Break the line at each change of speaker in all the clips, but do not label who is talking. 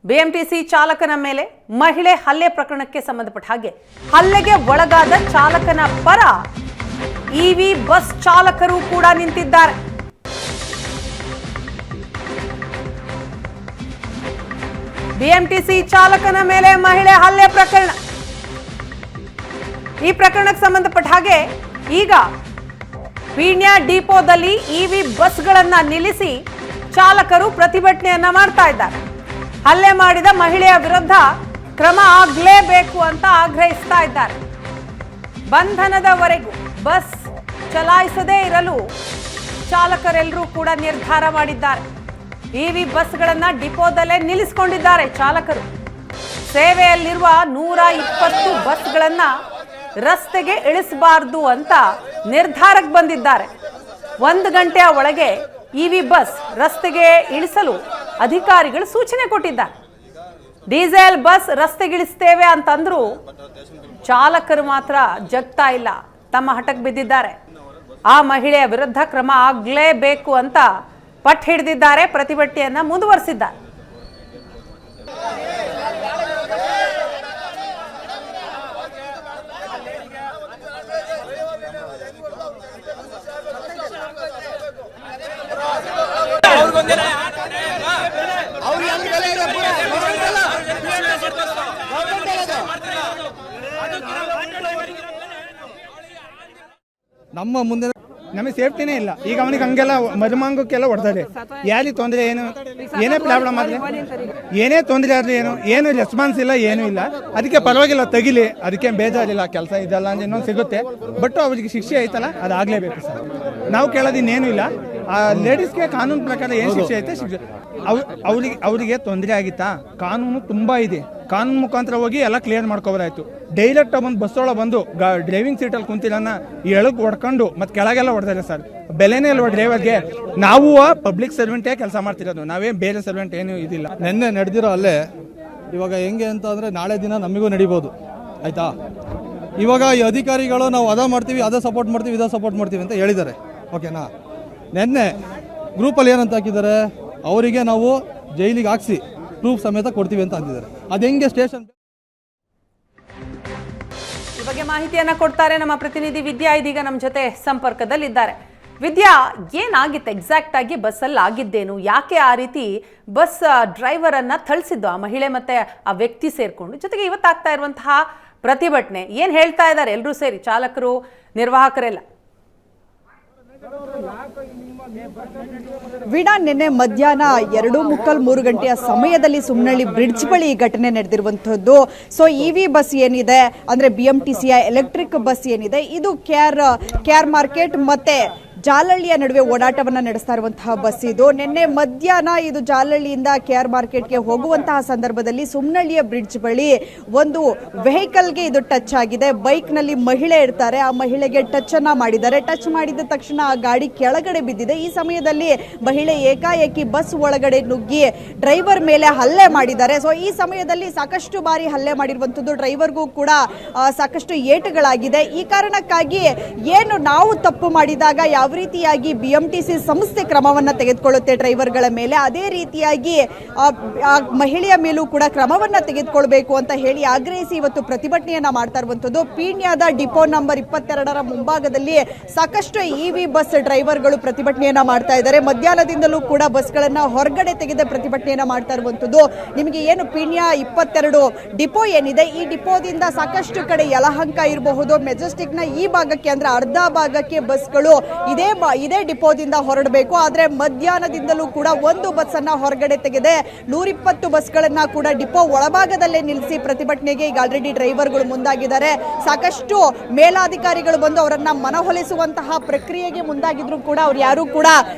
BMTC ಚಾಲಕನ ಮೇಲೆ ಮಹಿಳೆ ಹಲ್ಲೆ ಪ್ರಕರಣಕ್ಕೆ ಸಂಬಂಧಪಟ್ಟ ಹಾಗೆ ಹಲ್ಲೆಗೆ ಒಳಗಾದ ಚಾಲಕನ ಪರ ಇವಿ ಬಸ್ ಚಾಲಕರು ಕೂಡ ನಿಂತಿದ್ದಾರೆ. ಬಿಎಂಟಿಸಿ ಚಾಲಕನ ಮೇಲೆ ಮಹಿಳೆ ಹಲ್ಲೆ ಪ್ರಕರಣ. ಈ ಪ್ರಕರಣಕ್ಕೆ ಸಂಬಂಧಪಟ್ಟ ಹಾಗೆ ಈಗ ಪೀಣ್ಯ ಡಿಪೋದಲ್ಲಿ ಇವಿ ಬಸ್ಗಳನ್ನ ನಿಲ್ಲಿಸಿ ಚಾಲಕರು ಪ್ರತಿಭಟನೆಯನ್ನ ಮಾಡ್ತಾ ಇದ್ದಾರೆ. ಹಲ್ಲೆ ಮಾಡಿದ ಮಹಿಳೆಯ ವಿರುದ್ಧ ಕ್ರಮ ಆಗಲೇಬೇಕು ಅಂತ ಆಗ್ರಹಿಸ್ತಾ ಇದ್ದಾರೆ. ಬಂಧನದವರೆಗೂ ಬಸ್ ಚಲಾಯಿಸದೇ ಇರಲು ಚಾಲಕರೆಲ್ಲರೂ ಕೂಡ ನಿರ್ಧಾರ ಮಾಡಿದ್ದಾರೆ. ಇವಿ ಬಸ್ಗಳನ್ನ ಡಿಪೋದಲ್ಲೇ ನಿಲ್ಲಿಸಿಕೊಂಡಿದ್ದಾರೆ ಚಾಲಕರು. ಸೇವೆಯಲ್ಲಿರುವ 120 ಬಸ್ಗಳನ್ನ ರಸ್ತೆಗೆ ಇಳಿಸಬಾರದು ಅಂತ ನಿರ್ಧಾರಕ್ಕೆ ಬಂದಿದ್ದಾರೆ. 1 ಗಂಟೆಯ ಒಳಗೆ ಇವಿ ಬಸ್ ರಸ್ತೆಗೆ ಇಳಿಸಲು ಅಧಿಕಾರಿಗಳು ಸೂಚನೆ ಕೊಟ್ಟಿದ್ದಾರೆ. ಡೀಸೆಲ್ ಬಸ್ ರಸ್ತೆಗಿಳಿಸ್ತೇವೆ ಅಂತಂದ್ರು ಚಾಲಕರು ಮಾತ್ರ ಜಗ್ತಾ ಇಲ್ಲ, ತಮ್ಮ ಹಠಕ್ಕೆ ಬಿದ್ದಿದ್ದಾರೆ. ಆ ಮಹಿಳೆಯ ವಿರುದ್ಧ ಕ್ರಮ ಆಗಲೇಬೇಕು ಅಂತ ಪಟ್ಟು ಹಿಡಿದಿದ್ದಾರೆ, ಪ್ರತಿಭಟನೆಯನ್ನ ಮುಂದುವರಿಸಿದ್ದಾರೆ.
ನಮ್ಮ ಮುಂದೆ ನಮಗೆ ಸೇಫ್ಟಿನೇ ಇಲ್ಲ. ಈಗ ಅವನಿಗೆ ಹಂಗೆಲ್ಲ ಮರುಮಾಂಗಕ್ಕೆಲ್ಲ ಹೊಡ್ತಾರೆ. ಯಾರಿಗೆ ತೊಂದರೆ ಏನು, ಏನೇ ಪ್ರಾಬ್ಲಮ್ ಆದರೆ, ಏನೇ ತೊಂದರೆ ಆದರೆ ಏನು ರೆಸ್ಪಾನ್ಸ್ ಇಲ್ಲ, ಏನೂ ಇಲ್ಲ. ಅದಕ್ಕೆ ಪರವಾಗಿಲ್ಲ, ತೆಗಿಲಿ, ಅದಕ್ಕೆ ಬೇಜಾರಿಲ್ಲ. ಕೆಲಸ ಇದಲ್ಲ ಅಂದ್ರೆ ಇನ್ನೊಂದು ಸಿಗುತ್ತೆ. ಬಟ್ ಅವ್ರಿಗೆ ಶಿಕ್ಷೆ ಐತಲ್ಲ, ಅದಾಗಲೇಬೇಕು ಸರ್. ನಾವು ಕೇಳೋದು ಇನ್ನೇನು ಇಲ್ಲ. ಆ ಲೇಡೀಸ್ಗೆ ಕಾನೂನು ಪ್ರಕಾರ ಏನು ಶಿಕ್ಷೆ ಐತೆ ಶಿಕ್ಷೆ. ಅವರಿಗೆ ತೊಂದರೆ ಆಗಿತ್ತಾ, ಕಾನೂನು ತುಂಬ ಇದೆ. ಕಾನೂನು ಮುಖಾಂತರ ಹೋಗಿ ಎಲ್ಲ ಕ್ಲಿಯರ್ ಮಾಡ್ಕೋಬಾರಾಯ್ತು. ಡೈರೆಕ್ಟ್ ಬಂದು ಬಸ್ಸೊಳಗೆ ಬಂದು ಡ್ರೈವಿಂಗ್ ಸೀಟಲ್ಲಿ ಕುಂತಿರೋನ್ನ ಎಳಗ್ ಹೊಡ್ಕೊಂಡು ಮತ್ತೆ ಕೆಳಗೆಲ್ಲ ಹೊಡೆದಾರೆ ಸರ್. ಬೆಲೆನೇ ಅಲ್ವಾ ಡ್ರೈವರ್ಗೆ. ನಾವು ಪಬ್ಲಿಕ್ ಸರ್ವೆಂಟೇ ಕೆಲಸ ಮಾಡ್ತಿರೋದು, ನಾವೇ ಬೇರೆ ಸರ್ವೆಂಟ್ ಏನು ಇದಿಲ್ಲ.
ನಿನ್ನೆ ನಡೆದಿರೋ ಅಲ್ಲೇ ಇವಾಗ ಹೆಂಗೆ ಅಂತ ಅಂದರೆ ನಾಳೆ ದಿನ ನಮಗೂ ನಡಿಬೋದು, ಆಯಿತಾ. ಇವಾಗ ಈ ಅಧಿಕಾರಿಗಳು ನಾವು ಅದ ಮಾಡ್ತೀವಿ, ಅದೇ ಸಪೋರ್ಟ್ ಮಾಡ್ತೀವಿ, ಇದೇ ಸಪೋರ್ಟ್ ಮಾಡ್ತೀವಿ ಅಂತ ಹೇಳಿದ್ದಾರೆ, ಓಕೆನಾ. ನಿನ್ನೆ ಗ್ರೂಪಲ್ಲಿ ಏನಂತ ಹಾಕಿದ್ದಾರೆ, ಅವರಿಗೆ ನಾವು ಜೈಲಿಗೆ ಹಾಕ್ಸಿ ಪ್ರೂಫ್ ಸಮೇತ ಕೊಡ್ತೀವಿ ಅಂತ ಅಂದಿದ್ದಾರೆ. ಅದು ಹೆಂಗೆ ಸ್ಟೇಷನ್.
ಈ ಬಗ್ಗೆ ಮಾಹಿತಿಯನ್ನ ಕೊಡ್ತಾರೆ ನಮ್ಮ ಪ್ರತಿನಿಧಿ ವಿದ್ಯಾ. ಇದೀಗ ನಮ್ಮ ಜೊತೆ ಸಂಪರ್ಕದಲ್ಲಿದ್ದಾರೆ. ವಿದ್ಯಾ, ಏನಾಗಿತ್ತು ಎಕ್ಸಾಕ್ಟ್ ಆಗಿ ಬಸ್ಸಲ್ಲಿ ಆಗಿದ್ದೇನು? ಯಾಕೆ ಆ ರೀತಿ ಬಸ್ ಡ್ರೈವರ್ ಅನ್ನ ಥಳಿಸಿದ್ದು ಆ ಮಹಿಳೆ ಮತ್ತೆ ಆ ವ್ಯಕ್ತಿ ಸೇರ್ಕೊಂಡು? ಜೊತೆಗೆ ಇವತ್ತಾಗ್ತಾ ಇರುವಂತಹ ಪ್ರತಿಭಟನೆ ಏನ್ ಹೇಳ್ತಾ ಇದ್ದಾರೆ ಎಲ್ಲರೂ ಸೇರಿ, ಚಾಲಕರು, ನಿರ್ವಾಹಕರೆಲ್ಲ?
ವೀಣಾ, ನಿನ್ನೆ ಮಧ್ಯಾಹ್ನ 2:45 3 ಸಮಯದಲ್ಲಿ ಸುಮ್ನಹಳ್ಳಿ ಬ್ರಿಡ್ಜ್ ಬಳಿ ಈ ಘಟನೆ ನಡೆದಿರುವಂತಹದ್ದು. ಸೊ ಇವಿ ಬಸ್ ಏನಿದೆ ಅಂದ್ರೆ ಬಿಎಂಟಿಸಿಯ ಎಲೆಕ್ಟ್ರಿಕ್ ಬಸ್ ಏನಿದೆ, ಇದು ಕೆಆರ್ ಮಾರ್ಕೆಟ್ ಮತ್ತೆ ಜಾಲಹಳ್ಳಿಯ ನಡುವೆ ಓಡಾಟವನ್ನು ನಡೆಸ್ತಾ ಇರುವಂತಹ ಬಸ್ ಇದು. ನಿನ್ನೆ ಮಧ್ಯಾಹ್ನ ಇದು ಜಾಲಹಳ್ಳಿಯಿಂದ ಕೆಆರ್ ಮಾರ್ಕೆಟ್ಗೆ ಹೋಗುವಂತಹ ಸಂದರ್ಭದಲ್ಲಿ ಸುಮ್ನಹಳ್ಳಿಯ ಬ್ರಿಡ್ಜ್ ಬಳಿ ಒಂದು ವೆಹಿಕಲ್ಗೆ ಇದು ಟಚ್ ಆಗಿದೆ. ಬೈಕ್ನಲ್ಲಿ ಮಹಿಳೆ ಇರ್ತಾರೆ, ಆ ಮಹಿಳೆಗೆ ಟಚ್ ಅನ್ನ ಮಾಡಿದ್ದಾರೆ. ಟಚ್ ಮಾಡಿದ ತಕ್ಷಣ ಆ ಗಾಡಿ ಕೆಳಗಡೆ ಬಿದ್ದಿದೆ. ಈ ಸಮಯದಲ್ಲಿ ಮಹಿಳೆ ಏಕಾಏಕಿ ಬಸ್ ಒಳಗಡೆ ನುಗ್ಗಿ ಡ್ರೈವರ್ ಮೇಲೆ ಹಲ್ಲೆ ಮಾಡಿದ್ದಾರೆ. ಸೊ ಈ ಸಮಯದಲ್ಲಿ ಸಾಕಷ್ಟು ಬಾರಿ ಹಲ್ಲೆ ಮಾಡಿರುವಂಥದ್ದು, ಡ್ರೈವರ್ಗೂ ಕೂಡ ಸಾಕಷ್ಟು ಏಟುಗಳಾಗಿದೆ. ಈ ಕಾರಣಕ್ಕಾಗಿ ಏನು ನಾವು ತಪ್ಪು ಮಾಡಿದಾಗ ಯಾವ ರೀತಿಯಾಗಿ ಬಿಎಂಟಿಸಿ ಸಂಸ್ಥೆ ಕ್ರಮವನ್ನ ತೆಗೆದುಕೊಳ್ಳುತ್ತೆ ಡ್ರೈವರ್ಗಳ ಮೇಲೆ, ಅದೇ ರೀತಿಯಾಗಿ ಮಹಿಳೆಯ ಮೇಲೂ ಕೂಡ ಕ್ರಮವನ್ನ ತೆಗೆದುಕೊಳ್ಬೇಕು ಅಂತ ಹೇಳಿ ಆಗ್ರಹಿಸಿ ಇವತ್ತು ಪ್ರತಿಭಟನೆಯನ್ನ ಮಾಡ್ತಾ ಇರುವಂತದ್ದು. ಪೀಣ್ಯದ ಡಿಪೋ ನಂಬರ್ 22ರ ಮುಂಭಾಗದಲ್ಲಿ ಸಾಕಷ್ಟು ಇವಿ ಬಸ್ ಡ್ರೈವರ್ಗಳು ಪ್ರತಿಭಟನೆಯನ್ನ ಮಾಡ್ತಾ ಇದ್ದಾರೆ. ಮಧ್ಯಾಹ್ನದಿಂದಲೂ ಕೂಡ ಬಸ್ಗಳನ್ನ ಹೊರಗಡೆ ತೆಗೆದ ಪ್ರತಿಭಟನೆಯನ್ನ ಮಾಡ್ತಾ ಇರುವಂತದ್ದು. ನಿಮಗೆ ಏನು ಪೀಣ್ಯ 22 ಡಿಪೋ ಏನಿದೆ, ಈ ಡಿಪೋದಿಂದ ಸಾಕಷ್ಟು ಕಡೆ ಯಲಹಂಕ ಇರಬಹುದು, ಮೆಜೆಸ್ಟಿಕ್ ನ ಈ ಭಾಗಕ್ಕೆ ಅಂದ್ರೆ ಅರ್ಧ ಭಾಗಕ್ಕೆ ಬಸ್ಗಳು ಇದೇ ಡಿಪೋದಿಂದ ಹೊರಡಬೇಕು. ಆದ್ರೆ ಮಧ್ಯಾಹ್ನದಿಂದಲೂ ಕೂಡ ಒಂದು ಬಸ್ ಅನ್ನ ಹೊರಗಡೆ ತೆಗೆದೆ 120 ಬಸ್ಗಳನ್ನ ಕೂಡ ಡಿಪೋ ಒಳಭಾಗದಲ್ಲೇ ನಿಲ್ಲಿಸಿ ಪ್ರತಿಭಟನೆಗೆ ಈಗ ಆಲ್ರೆಡಿ ಡ್ರೈವರ್ಗಳು ಮುಂದಾಗಿದ್ದಾರೆ. ಸಾಕಷ್ಟು ಮೇಲಾಧಿಕಾರಿಗಳು ಬಂದು ಅವರನ್ನ ಮನವೊಲಿಸುವಂತಹ ಪ್ರಕ್ರಿಯೆಗೆ ಮುಂದಾಗಿದ್ರು ಕೂಡ ಅವ್ರು ಯಾರು ಕೂಡ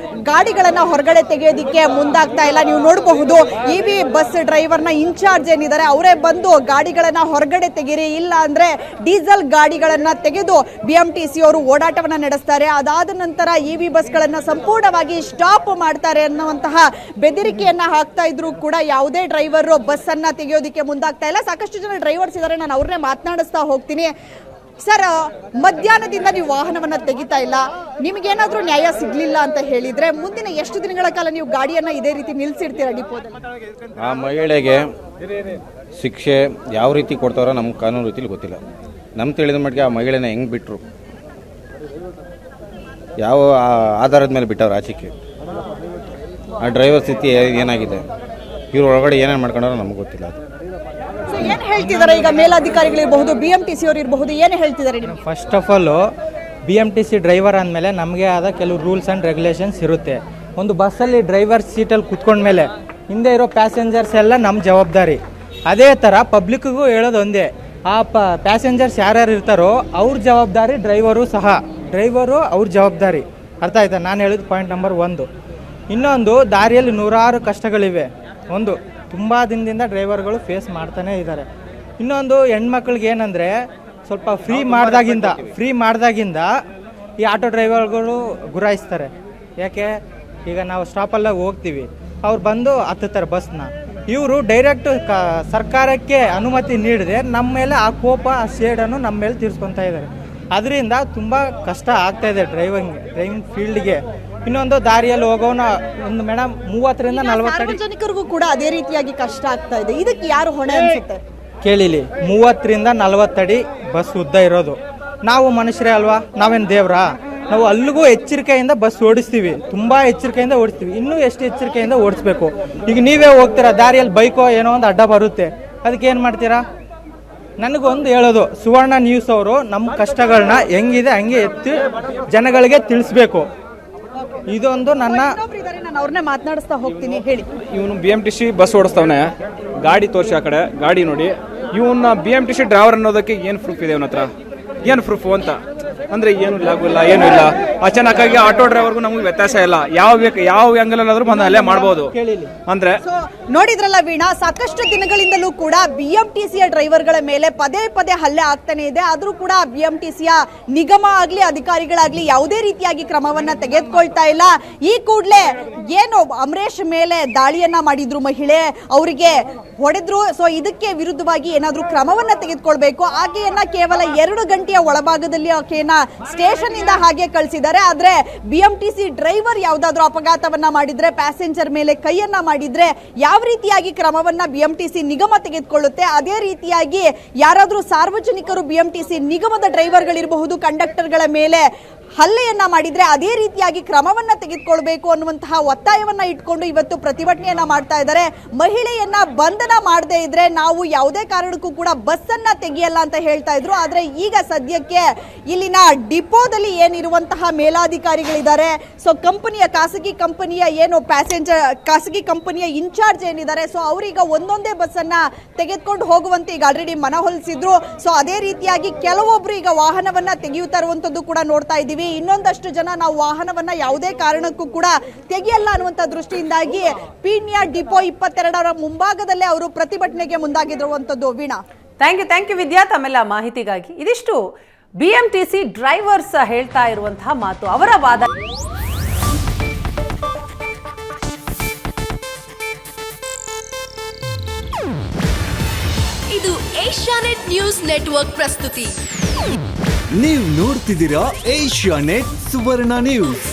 ಗಾಡಿಗಳನ್ನ ಹೊರಗಡೆ ತೆಗೆಯೋದಿಕ್ಕೆ ಮುಂದಾಗ್ತಾ ಇಲ್ಲ. ನೀವು ನೋಡಬಹುದು ಇವಿ ಬಸ್ ಡ್ರೈವರ್ನ ಇನ್ಚಾರ್ಜ್ ಏನಿದ್ದಾರೆ ಅವರೇ ಬಂದು ಗಾಡಿಗಳನ್ನ ಹೊರಗಡೆ ತೆಗೀರಿ, ಇಲ್ಲ ಅಂದ್ರೆ ಡೀಸೆಲ್ ಗಾಡಿಗಳನ್ನ ತೆಗೆದು ಬಿಎಂಟಿಸಿ ಅವರು ಓಡಾಟವನ್ನ ನಡೆಸ್ತಾರೆ, ಅದಾದ ನಂತರ ಇವಿ ಬಸ್ಗಳನ್ನ ಸಂಪೂರ್ಣವಾಗಿ ಸ್ಟಾಪ್ ಮಾಡ್ತಾರೆ ಅನ್ನುವಂತಹ ಬೆದರಿಕೆಯನ್ನ ಹಾಕ್ತಾ ಇದ್ರು ಕೂಡ ಯಾವುದೇ ಡ್ರೈವರ್ ಬಸ್ ಅನ್ನ ತೆಗೆಯೋದಿಕ್ಕೆ ಮುಂದಾಗ್ತಾ ಇಲ್ಲ. ಸಾಕಷ್ಟು ಜನ ಡ್ರೈವರ್ಸ್ ಇದ್ದಾರೆ, ನಾನು ಅವ್ರನ್ನೇ ಮಾತನಾಡಿಸ್ತಾ ಹೋಗ್ತೀನಿ. ಸರ್, ಮಧ್ಯಾಹ್ನದಿಂದ ನೀವು ವಾಹನವನ್ನ ತೆಗಿತಾ ಇಲ್ಲ, ನಿಮಗೇನಾದ್ರೂ ನ್ಯಾಯ ಸಿಗ್ಲಿಲ್ಲ ಅಂತ ಹೇಳಿದ್ರೆ ಮುಂದಿನ ಎಷ್ಟು ದಿನಗಳ ಕಾಲ ನೀವು ಗಾಡಿಯನ್ನ ಇದೇ ರೀತಿ ನಿಲ್ಸಿರ್ತೀರಾ ಡಿಪೋದಲ್ಲಿ?
ಆ ಮಹಿಳೆಗೆ ಶಿಕ್ಷೆ ಯಾವ ರೀತಿ ಕೊಡ್ತಾರೋ ನಮ್ಗೆ ಕಾನೂನು ರೀತಿಲಿ ಗೊತ್ತಿಲ್ಲ. ನಮ್ಮ ತಿಳಿದ ಮಟ್ಟಿಗೆ ಆ ಮಹಿಳೆನ ಹೆಂಗೆ ಬಿಟ್ಟರು, ಯಾವ ಆಧಾರದ ಮೇಲೆ ಬಿಟ್ಟವ್ರು ಆಚೆಗೆ, ಆ ಡ್ರೈವರ್ ಸ್ಥಿತಿ ಏನಾಗಿದೆ, ಇವ್ರ ಒಳಗಡೆ ಏನೇನು ಮಾಡ್ಕೊಂಡ್ರೋ ನಮ್ಗೆ ಗೊತ್ತಿಲ್ಲ. ಅದು
ಏನು ಹೇಳ್ತಿದ್ದಾರೆ ಈಗ ಮೇಲಾಧಿಕಾರಿಗಳಿರಬಹುದು, BMTC ಅವರು ಇರಬಹುದು, ಏನು ಹೇಳ್ತಿದ್ದಾರೆ ನಿಮಗೆ?
First of all BMTC driver ಅಂದಮೇಲೆ ನಮಗೆ ಆದ ಕೆಲವು ರೂಲ್ಸ್ ಆ್ಯಂಡ್ ರೆಗ್ಯುಲೇಷನ್ಸ್ ಇರುತ್ತೆ. ಒಂದು ಬಸ್ಸಲ್ಲಿ ಡ್ರೈವರ್ ಸೀಟಲ್ಲಿ ಕುತ್ಕೊಂಡ್ಮೇಲೆ ಹಿಂದೆ ಇರೋ ಪ್ಯಾಸೆಂಜರ್ಸ್ ಎಲ್ಲ ನಮ್ಮ ಜವಾಬ್ದಾರಿ. ಅದೇ ಥರ ಪಬ್ಲಿಕ್ಕಿಗೂ ಹೇಳೋದು ಒಂದೇ, ಆ ಪ್ಯಾಸೆಂಜರ್ಸ್ ಯಾರ್ಯಾರು ಇರ್ತಾರೋ ಅವ್ರ ಜವಾಬ್ದಾರಿ, ಡ್ರೈವರು ಸಹ ಅವ್ರ ಜವಾಬ್ದಾರಿ. ಅರ್ಥ ಆಯ್ತಾ ನಾನು ಹೇಳಿದ ಪಾಯಿಂಟ್ ನಂಬರ್ 1. ಇನ್ನೊಂದು, ದಾರಿಯಲ್ಲಿ ನೂರಾರು ಕಷ್ಟಗಳಿವೆ. ಒಂದು, ತುಂಬ ದಿನದಿಂದ ಡ್ರೈವರ್ಗಳು ಫೇಸ್ ಮಾಡ್ತಾನೇ ಇದ್ದಾರೆ. ಇನ್ನೊಂದು, ಹೆಣ್ಮಕ್ಳಿಗೆ ಏನಂದರೆ ಸ್ವಲ್ಪ ಫ್ರೀ ಮಾಡ್ದಾಗಿಂದ ಈ ಆಟೋ ಡ್ರೈವರ್ಗಳು ಗುರಾಯಿಸ್ತಾರೆ. ಯಾಕೆ, ಈಗ ನಾವು ಸ್ಟಾಪಲ್ಲ ಹೋಗ್ತೀವಿ, ಅವ್ರು ಬಂದು ಹತ್ತುತ್ತಾರೆ ಬಸ್ನ. ಇವರು ಡೈರೆಕ್ಟ್ ಸರ್ಕಾರಕ್ಕೆ ಅನುಮತಿ ನೀಡದೆ ನಮ್ಮ ಮೇಲೆ ಆ ಕೋಪ, ಆ ಸೇಡನ್ನು ನಮ್ಮ ಮೇಲೆ ತೀರಿಸ್ಕೊತಾ ಇದ್ದಾರೆ. ಅದರಿಂದ ತುಂಬ ಕಷ್ಟ ಆಗ್ತಾಯಿದೆ ಡ್ರೈವಿಂಗ್ ಫೀಲ್ಡ್ಗೆ. ಇನ್ನೊಂದು, ದಾರಿಯಲ್ಲಿ ಹೋಗೋನ ಒಂದು ಮೇಡಮ್ 30ರಿಂದ 40 ಅಡಿ,
ಸಾರ್ವಜನಿಕರಿಗೂ ಕೂಡ ಅದೇ ರೀತಿಯಾಗಿ ಕಷ್ಟ ಆಗ್ತಾ ಇದೆ. ಇದಕ್ಕೆ ಯಾರು ಹೊಣೆ ಅನ್ಸುತ್ತೆ?
ಕೇಳಿಲಿ, 30ರಿಂದ 40 ಅಡಿ ಬಸ್ ಉದ್ದ ಇರೋದು. ನಾವು ಮನುಷ್ಯರೇ ಅಲ್ವಾ, ನಾವೇನು ದೇವ್ರಾ? ನಾವು ಅಲ್ಲಿಗೂ ಎಚ್ಚರಿಕೆಯಿಂದ ಬಸ್ ಓಡಿಸ್ತೀವಿ, ತುಂಬ ಎಚ್ಚರಿಕೆಯಿಂದ ಓಡಿಸ್ತೀವಿ. ಇನ್ನೂ ಎಷ್ಟು ಎಚ್ಚರಿಕೆಯಿಂದ ಓಡಿಸ್ಬೇಕು. ಈಗ ನೀವೇ ಹೋಗ್ತೀರಾ, ದಾರಿಯಲ್ಲಿ ಬೈಕೋ ಏನೋ ಒಂದು ಅಡ್ಡ ಬರುತ್ತೆ, ಅದಕ್ಕೆ ಏನು ಮಾಡ್ತೀರಾ? ನನಗೊಂದು ಹೇಳೋದು, ಸುವರ್ಣ ನ್ಯೂಸ್ ಅವರು ನಮ್ಮ ಕಷ್ಟಗಳನ್ನ ಹೆಂಗಿದೆ ಹಂಗೆ ಎತ್ತಿ ಜನಗಳಿಗೆ ತಿಳಿಸ್ಬೇಕು. ಇದೊಂದು ನನ್ನ
ನಾನು ಅವ್ರನ್ನೇ ಮಾತನಾಡಿಸ್ತಾ ಹೋಗ್ತೀನಿ. ಹೇಳಿ.
ಇವನು BMTC ಬಸ್ ಓಡಿಸ್ತವನೆ, ಗಾಡಿ ತೋರಿಸಿ ಆ ಕಡೆ ಗಾಡಿ ನೋಡಿ. ಇವನ್ನ BMTC ಡ್ರೈವರ್ ಅನ್ನೋದಕ್ಕೆ ಏನು ಪ್ರೂಫ್ ಇದೆ ಇವನ ಹತ್ರ? ಏನು ಪ್ರೂಫು ಅಂತ ಅಂದ್ರೆ ಏನು ಇಲ್ಲ, ಏನೂ ಇಲ್ಲ. ಅಚಾನಕ್ಕಾಗಿ ಆಟೋ ಡ್ರೈವರ್ಗೂ ನಮ್ಗೆ ವ್ಯತ್ಯಾಸ ಇಲ್ಲ. ಯಾವ ಆಂಗಲ್ ಬಂದು ಅಲ್ಲೇ ಮಾಡ್ಬೋದು. ಅಂದ್ರೆ
ನೋಡಿದ್ರಲ್ಲ ವೀಣಾ, ಸಾಕಷ್ಟು ದಿನಗಳಿಂದಲೂ ಕೂಡ BMTCಯ ಡ್ರೈವರ್ಗಳ ಮೇಲೆ ಪದೇ ಪದೇ ಹಲ್ಲೆ ಆಗ್ತಾನೆ ಇದೆ. ಆದ್ರೂ ಕೂಡ BMTCಯ ನಿಗಮ ಆಗ್ಲಿ, ಅಧಿಕಾರಿಗಳಾಗ್ಲಿ ಯಾವುದೇ ರೀತಿಯಾಗಿ ಕ್ರಮವನ್ನ ತೆಗೆದುಕೊಳ್ತಾ ಇಲ್ಲ. ಈ ಕೂಡಲೇ ಏನು ಅಮರೇಶ್ ಮೇಲೆ ದಾಳಿಯನ್ನ ಮಾಡಿದ್ರು ಮಹಿಳೆ, ಅವರಿಗೆ ಹೊಡೆದ್ರು. ಸೊ ಇದಕ್ಕೆ ವಿರುದ್ಧವಾಗಿ ಏನಾದ್ರೂ ಕ್ರಮವನ್ನ ತೆಗೆದುಕೊಳ್ಬೇಕು. ಆಕೆಯನ್ನ ಕೇವಲ 2 ಗಂಟೆಯ ಒಳಭಾಗದಲ್ಲಿ ಆಕೆಯನ್ನ ಸ್ಟೇಷನ್ ಇಂದ ಹಾಗೆ ಕಳಿಸಿದ್ದಾರೆ. ಆದ್ರೆ BMTC ಡ್ರೈವರ್ ಯಾವ್ದಾದ್ರು ಅಪಘಾತವನ್ನ ಮಾಡಿದ್ರೆ, ಪ್ಯಾಸೆಂಜರ್ ಮೇಲೆ ಕೈಯನ್ನ ಮಾಡಿದ್ರೆ ಯಾವ ರೀತಿಯಾಗಿ ಕ್ರಮವನ್ನ BMTC ನಿಗಮ ತೆಗೆದುಕೊಳ್ಳುತ್ತೆ, ಅದೇ ರೀತಿಯಾಗಿ ಯಾರಾದ್ರೂ ಸಾರ್ವಜನಿಕರು BMTC ನಿಗಮದ ಡ್ರೈವರ್ಗಳಿರಬಹುದು, ಕಂಡಕ್ಟರ್ಗಳ ಮೇಲೆ ಹಲ್ಲೆಯನ್ನ ಮಾಡಿದ್ರೆ ಅದೇ ರೀತಿಯಾಗಿ ಕ್ರಮವನ್ನ ತೆಗೆದುಕೊಳ್ಬೇಕು ಅನ್ನುವಂತಹ ಒತ್ತಾಯವನ್ನ ಇಟ್ಕೊಂಡು ಇವತ್ತು ಪ್ರತಿಭಟನೆಯನ್ನ ಮಾಡ್ತಾ ಇದ್ದಾರೆ. ಮಹಿಳೆಯನ್ನ ಬಂಧನ ಮಾಡದೇ ಇದ್ರೆ ನಾವು ಯಾವುದೇ ಕಾರಣಕ್ಕೂ ಕೂಡ ಬಸ್ ಅನ್ನ ತೆಗೆಯಲ್ಲ ಅಂತ ಹೇಳ್ತಾ ಇದ್ರು. ಆದ್ರೆ ಈಗ ಸದ್ಯಕ್ಕೆ ಇಲ್ಲಿನ ಡಿಪೋದಲ್ಲಿ ಏನಿರುವಂತಹ ಮೇಲಾಧಿಕಾರಿಗಳಿದ್ದಾರೆ, ಸೊ ಖಾಸಗಿ ಕಂಪನಿಯ ಏನು ಖಾಸಗಿ ಕಂಪನಿಯ ಇನ್ಚಾರ್ಜ್ ಏನಿದ್ದಾರೆ, ಸೊ ಅವರೀಗ ಒಂದೊಂದೇ ಬಸ್ ಅನ್ನ ತೆಗೆದುಕೊಂಡು ಹೋಗುವಂತೆ ಈಗ ಆಲ್ರೆಡಿ ಮನವೊಲಿಸಿದ್ರು. ಸೊ ಅದೇ ರೀತಿಯಾಗಿ ಕೆಲವೊಬ್ರು ಈಗ ವಾಹನವನ್ನ ತೆಗೆಯುತ್ತಾ ಇರುವಂತದ್ದು ಕೂಡ ನೋಡ್ತಾ ಇದ್ದೀವಿ. ಇನ್ನೊಂದಷ್ಟು ಜನ ನಾವು ವಾಹನವನ್ನ ಯಾವುದೇ ಕಾರಣಕ್ಕೂ ಕೂಡ ತೆಗೆಯಲ್ಲ ಅನ್ನುವಂತ ದೃಷ್ಟಿಯಿಂದಾಗಿ ಪೀಣ್ಯ ಡಿಪೋ 22ರ ಮುಂಭಾಗದಲ್ಲೇ ಅವರು ಪ್ರತಿಭಟನೆಗೆ ಮುಂದಾಗಿರುವಂತದ್ದು. ವೀಣಾ,
ಥ್ಯಾಂಕ್ ಯು ವಿದ್ಯಾ, ತಮ್ಮೆಲ್ಲ ಮಾಹಿತಿಗಾಗಿ. ಇದಿಷ್ಟು BMTC ಡ್ರೈವರ್ಸ್ ಹೇಳ್ತಾ ಇರುವಂತಹ ಮಾತು, ಅವರ ವಾದ.
ಇದು ಏಷ್ಯಾನೆಟ್ ನ್ಯೂಸ್ ನೆಟ್ವರ್ಕ್ ಪ್ರಸ್ತುತಿ.
ನೀವು ನೋಡ್ತಿದ್ದೀರಾ ಏಷ್ಯಾನೆಟ್ ಸುವರ್ಣ ನ್ಯೂಸ್.